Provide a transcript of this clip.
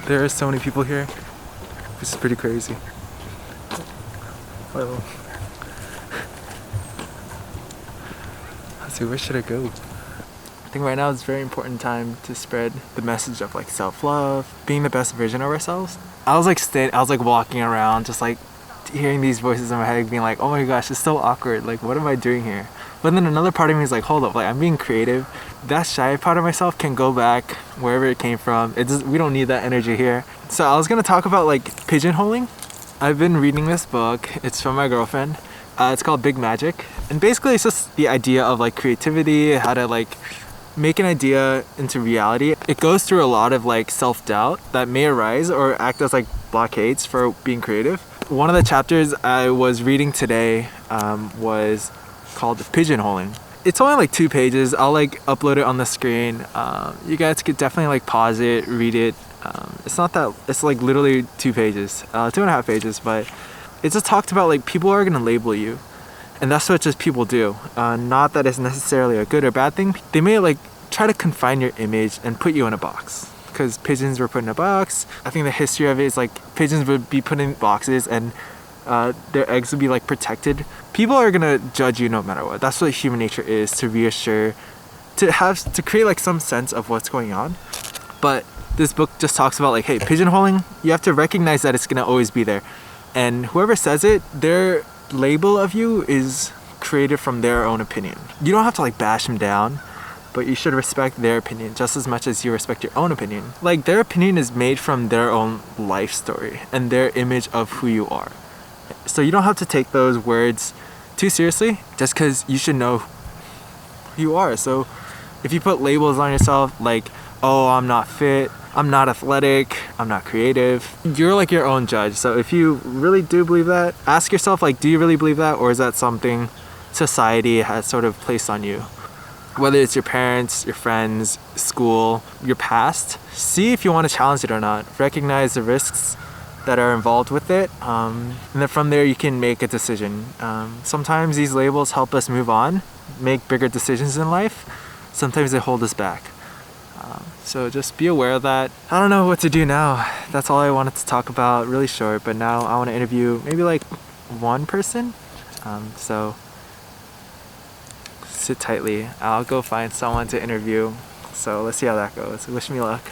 There are so many people here. This is pretty crazy. Well, let's see, where should I go? I think right now is a very important time to spread the message of like self-love, being the best version of ourselves. I was like walking around just like hearing these voices in my head being like, oh my gosh, it's so awkward, like what am I doing here? But then another part of me is like, hold up, like I'm being creative. That shy part of myself can go back wherever it came from. We don't need that energy here. So I was gonna talk about like pigeonholing. I've been reading this book. It's from my girlfriend. It's called Big Magic, and basically it's just the idea of like creativity, how to like make an idea into reality. It goes through a lot of like self-doubt that may arise or act as like blockades for being creative. One of the chapters I was reading today was called Pigeonholing. It's only like 2 pages. I'll like upload it on the screen. You guys could definitely like pause it, read it. It's not that, it's like literally 2 pages, 2.5 pages, but it just talked about like people are gonna label you. And that's what just people do. Not that it's necessarily a good or bad thing. They may like try to confine your image and put you in a box. Because pigeons were put in a box. I think the history of it is like pigeons would be put in boxes and their eggs would be like protected. People are gonna judge you no matter what. That's what human nature is, to reassure, to create like some sense of what's going on. But this book just talks about like, hey, pigeonholing, you have to recognize that it's gonna always be there. And whoever says it, their label of you is created from their own opinion. You don't have to like bash them down, but you should respect their opinion just as much as you respect your own opinion. Like their opinion is made from their own life story and their image of who you are. So you don't have to take those words too seriously, just because you should know who you are. So if you put labels on yourself like, oh, I'm not fit, I'm not athletic, I'm not creative, you're like your own judge. So if you really do believe that, ask yourself like, do you really believe that, or is that something society has sort of placed on you? Whether it's your parents, your friends, school, your past, see if you want to challenge it or not. Recognize the risks that are involved with it, and then from there you can make a decision. Sometimes these labels help us move on, make bigger decisions in life. Sometimes they hold us back. So just be aware of that. I don't know what to do now. That's all I wanted to talk about, really short, but now I want to interview maybe like one person. So sit tightly. I'll go find someone to interview. So let's see how that goes. Wish me luck.